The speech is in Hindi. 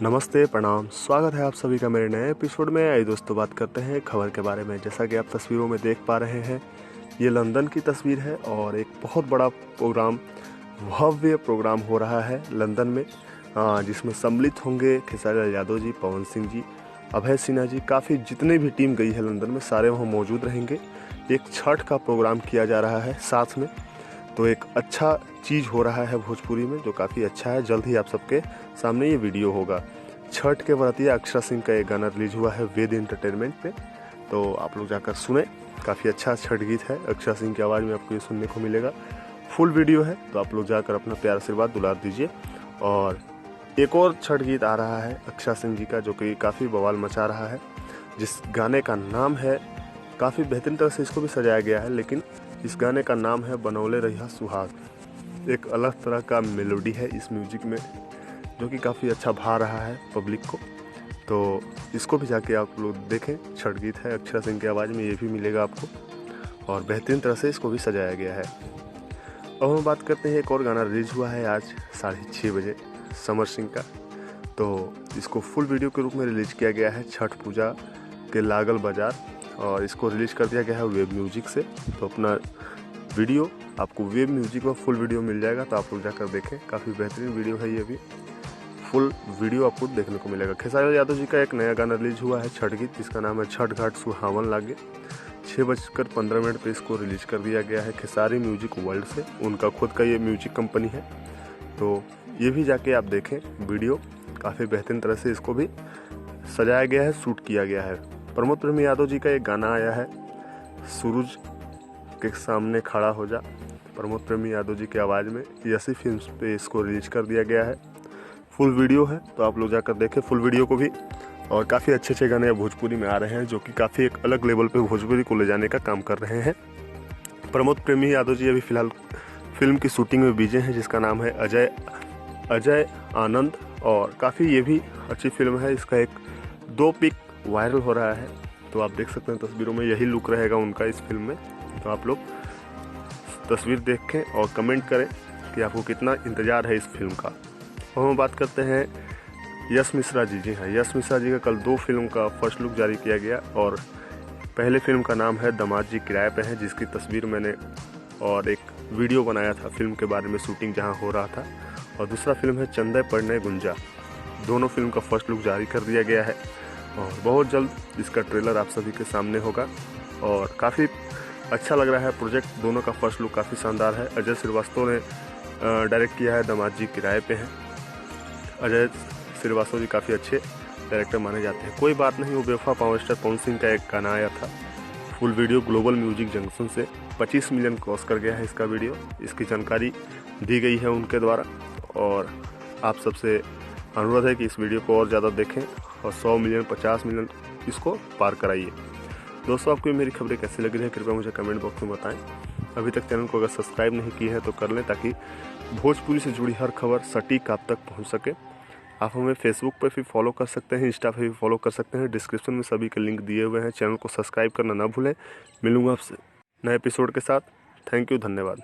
नमस्ते, प्रणाम। स्वागत है आप सभी का मेरे नए एपिसोड में। आइए दोस्तों, बात करते हैं खबर के बारे में। जैसा कि आप तस्वीरों में देख पा रहे हैं, ये लंदन की तस्वीर है और एक बहुत बड़ा प्रोग्राम, भव्य प्रोग्राम हो रहा है लंदन में, जिसमें सम्मिलित होंगे खेसारी लाल यादव जी, पवन सिंह जी, अभय सिन्हा जी। काफ़ी जितने भी टीम गई है लंदन में, सारे वहाँ मौजूद रहेंगे। एक छठ का प्रोग्राम किया जा रहा है साथ में, तो एक अच्छा चीज़ हो रहा है भोजपुरी में, जो काफ़ी अच्छा है। जल्द ही आप सबके सामने ये वीडियो होगा। छठ के व्रतिया अक्षरा सिंह का एक गाना रिलीज हुआ है वेद एंटरटेनमेंट पे, तो आप लोग जाकर सुने। काफ़ी अच्छा छठ गीत है, अक्षरा सिंह की आवाज़ में आपको ये सुनने को मिलेगा। फुल वीडियो है, तो आप लोग जाकर अपना प्यार आशीर्वाद दुलार दीजिए। और एक और छठ गीत आ रहा है अक्षरा सिंह जी का, जो कि काफ़ी बवाल मचा रहा है, जिस गाने का नाम है, काफ़ी बेहतरीन तरह से इसको भी सजाया गया है, लेकिन इस गाने का नाम है बनौले रहिया सुहाग। एक अलग तरह का मेलोडी है इस म्यूजिक में, जो कि काफ़ी अच्छा भा रहा है पब्लिक को। तो इसको भी जाके आप लोग देखें। छठ गीत है, अक्षरा सिंह की आवाज़ में ये भी मिलेगा आपको, और बेहतरीन तरह से इसको भी सजाया गया है। अब हम बात करते हैं, एक और गाना रिलीज हुआ है आज 6:30 बजे, समर सिंह का। तो इसको फुल वीडियो के रूप में रिलीज किया गया है छठ पूजा के लागल बाजार, और इसको रिलीज कर दिया गया है वेब म्यूजिक से। तो अपना वीडियो आपको वेब म्यूजिक में फुल वीडियो मिल जाएगा, तो आप लोग जाकर देखें। काफ़ी बेहतरीन वीडियो है, ये भी फुल वीडियो आपको देखने को मिलेगा। खेसारी लाल यादव जी का एक नया गाना रिलीज हुआ है छठ गीत, जिसका नाम है छठ घाट सुहावन लागे। 6:15 पे इसको रिलीज कर दिया गया है खेसारी म्यूजिक वर्ल्ड से। उनका खुद का ये म्यूजिक कंपनी है, तो ये भी जाके आप देखें वीडियो। काफ़ी बेहतरीन तरह से इसको भी सजाया गया है, शूट किया गया है। प्रमोद प्रेमी यादव जी का एक गाना आया है, सूरज के सामने खड़ा हो जा। प्रमोद प्रेमी यादव जी की आवाज़ में यसी फिल्म्स पे इसको रिलीज कर दिया गया है। फुल वीडियो है, तो आप लोग जाकर देखें फुल वीडियो को भी। और काफ़ी अच्छे अच्छे गाने भोजपुरी में आ रहे हैं, जो कि काफ़ी एक अलग लेवल पे भोजपुरी को ले जाने का काम कर रहे हैं। प्रमोद प्रेमी यादव जी अभी फिलहाल फिल्म की शूटिंग में बिजी हैं, जिसका नाम है अजय आनंद, और काफ़ी ये भी अच्छी फिल्म है। इसका एक 2 पिक वायरल हो रहा है, तो आप देख सकते हैं तस्वीरों में, यही लुक रहेगा उनका इस फिल्म में। तो आप लोग तस्वीर देखें और कमेंट करें कि आपको कितना इंतज़ार है इस फिल्म का। और हम बात करते हैं यश मिश्रा जी। जी हाँ, यश मिश्रा जी का कल 2 फिल्म का फर्स्ट लुक जारी किया गया, और पहले फिल्म का नाम है दामाद जी किराए पे हैं, जिसकी तस्वीर मैंने और एक वीडियो बनाया था फिल्म के बारे में, शूटिंग जहाँ हो रहा था। और दूसरा फिल्म है चंदे पड़ने गुंजा। दोनों फिल्म का फर्स्ट लुक जारी कर दिया गया है, और बहुत जल्द इसका ट्रेलर आप सभी के सामने होगा। और काफ़ी अच्छा लग रहा है प्रोजेक्ट, दोनों का फर्स्ट लुक काफ़ी शानदार है। अजय श्रीवास्तव ने डायरेक्ट किया है, दामाद जी किराए पे हैं। अजय श्रीवास्तव जी काफ़ी अच्छे डायरेक्टर माने जाते हैं। कोई बात नहीं, वो बेवफा पावर स्टार पवन सिंह का एक गाना आया था, full video global music junction से 25 मिलियन क्रॉस कर गया है इसका वीडियो। इसकी जानकारी दी गई है उनके द्वारा, और आप सबसे अनुरोध है कि इस वीडियो को और ज़्यादा देखें और 100 मिलियन 50 मिलियन इसको पार कराइए। दोस्तों, आपको मेरी खबरें कैसी लग रही है, कृपया मुझे कमेंट बॉक्स में बताएं। अभी तक चैनल को अगर सब्सक्राइब नहीं किए हैं तो कर लें, ताकि भोजपुरी से जुड़ी हर खबर सटीक आप तक पहुंच सके। आप हमें फेसबुक पर भी फॉलो कर सकते हैं, इंस्टा पे भी फॉलो कर सकते हैं। डिस्क्रिप्शन में सभी के लिंक दिए हुए हैं। चैनल को सब्सक्राइब करना ना भूलें। मिलूंगा आपसे नए एपिसोड के साथ। थैंक यू, धन्यवाद।